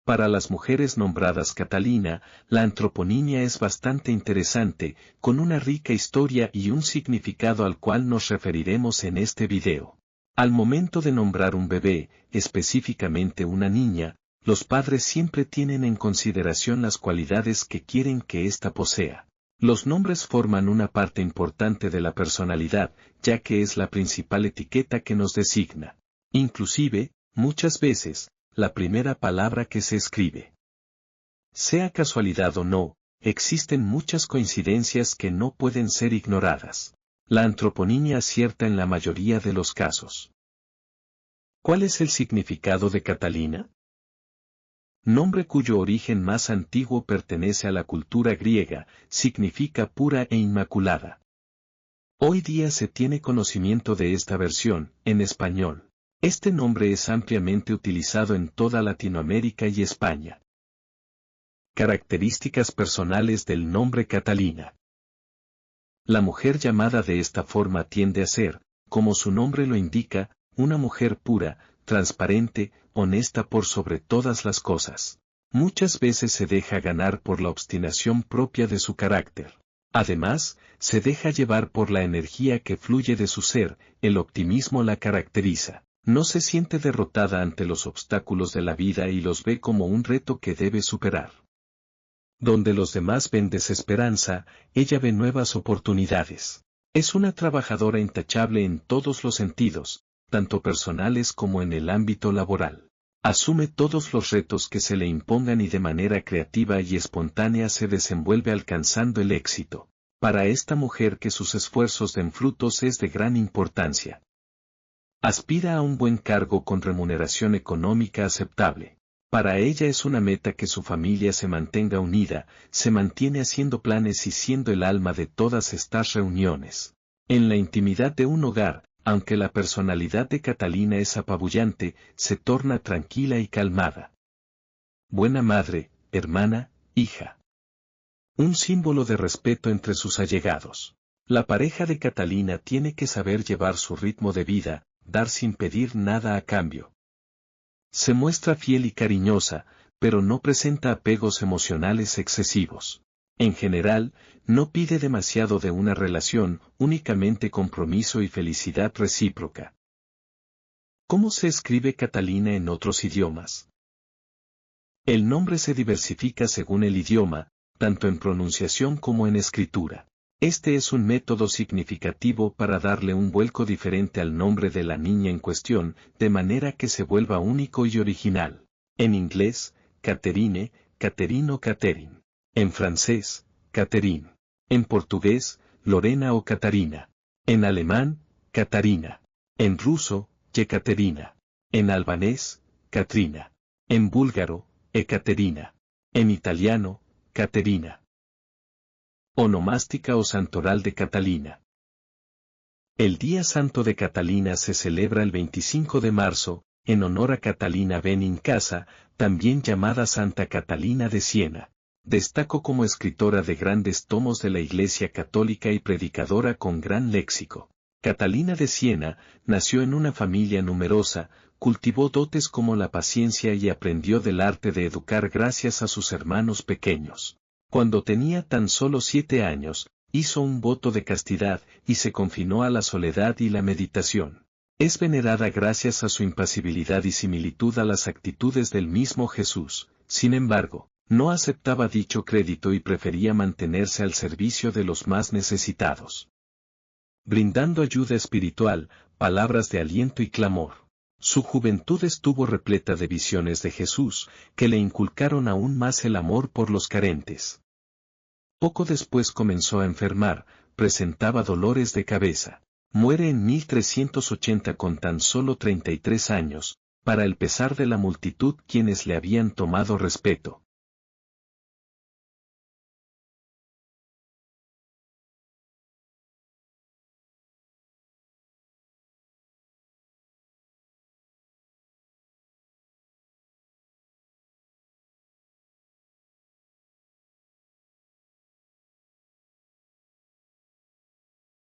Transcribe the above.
Para las mujeres nombradas Catalina, la antroponimia es bastante interesante, con una rica historia y un significado al cual nos referiremos en este video. Al momento de nombrar un bebé, específicamente una niña, los padres siempre tienen en consideración las cualidades que quieren que ésta posea. Los nombres forman una parte importante de la personalidad, ya que es la principal etiqueta que nos designa. Inclusive, muchas veces, la primera palabra que se escribe. Sea casualidad o no, existen muchas coincidencias que no pueden ser ignoradas. La antroponimia acierta en la mayoría de los casos. ¿Cuál es el significado de Catalina? Nombre cuyo origen más antiguo pertenece a la cultura griega, significa pura e inmaculada. Hoy día se tiene conocimiento de esta versión, en español. Este nombre es ampliamente utilizado en toda Latinoamérica y España. Características personales del nombre Catalina. La mujer llamada de esta forma tiende a ser, como su nombre lo indica, una mujer pura, transparente, honesta por sobre todas las cosas. Muchas veces se deja ganar por la obstinación propia de su carácter. Además, se deja llevar por la energía que fluye de su ser, el optimismo la caracteriza. No se siente derrotada ante los obstáculos de la vida y los ve como un reto que debe superar. Donde los demás ven desesperanza, ella ve nuevas oportunidades. Es una trabajadora intachable en todos los sentidos, tanto personales como en el ámbito laboral. Asume todos los retos que se le impongan y de manera creativa y espontánea se desenvuelve alcanzando el éxito. Para esta mujer que sus esfuerzos den frutos es de gran importancia. Aspira a un buen cargo con remuneración económica aceptable. Para ella es una meta que su familia se mantenga unida, se mantiene haciendo planes y siendo el alma de todas estas reuniones. En la intimidad de un hogar, aunque la personalidad de Catalina es apabullante, se torna tranquila y calmada. Buena madre, hermana, hija. Un símbolo de respeto entre sus allegados. La pareja de Catalina tiene que saber llevar su ritmo de vida, dar sin pedir nada a cambio. Se muestra fiel y cariñosa, pero no presenta apegos emocionales excesivos. En general, no pide demasiado de una relación, únicamente compromiso y felicidad recíproca. ¿Cómo se escribe Catalina en otros idiomas? El nombre se diversifica según el idioma, tanto en pronunciación como en escritura. Este es un método significativo para darle un vuelco diferente al nombre de la niña en cuestión, de manera que se vuelva único y original. En inglés, Catherine, Caterine o Catherine. En francés, Catherine. En portugués, Lorena o Catarina. En alemán, Catarina. En ruso, Yekaterina. En albanés, Katrina. En búlgaro, Ekaterina. En italiano, Caterina. Onomástica o santoral de Catalina. El Día Santo de Catalina se celebra el 25 de marzo, en honor a Catalina Benincasa, también llamada Santa Catalina de Siena. Destacó como escritora de grandes tomos de la Iglesia Católica y predicadora con gran léxico. Catalina de Siena nació en una familia numerosa, cultivó dotes como la paciencia y aprendió del arte de educar gracias a sus hermanos pequeños. Cuando tenía tan solo 7 años, hizo un voto de castidad y se confinó a la soledad y la meditación. Es venerada gracias a su impasibilidad y similitud a las actitudes del mismo Jesús. Sin embargo, no aceptaba dicho crédito y prefería mantenerse al servicio de los más necesitados, brindando ayuda espiritual, palabras de aliento y clamor. Su juventud estuvo repleta de visiones de Jesús, que le inculcaron aún más el amor por los carentes. Poco después comenzó a enfermar, presentaba dolores de cabeza. Muere en 1380 con tan solo 33 años, para el pesar de la multitud quienes le habían tomado respeto.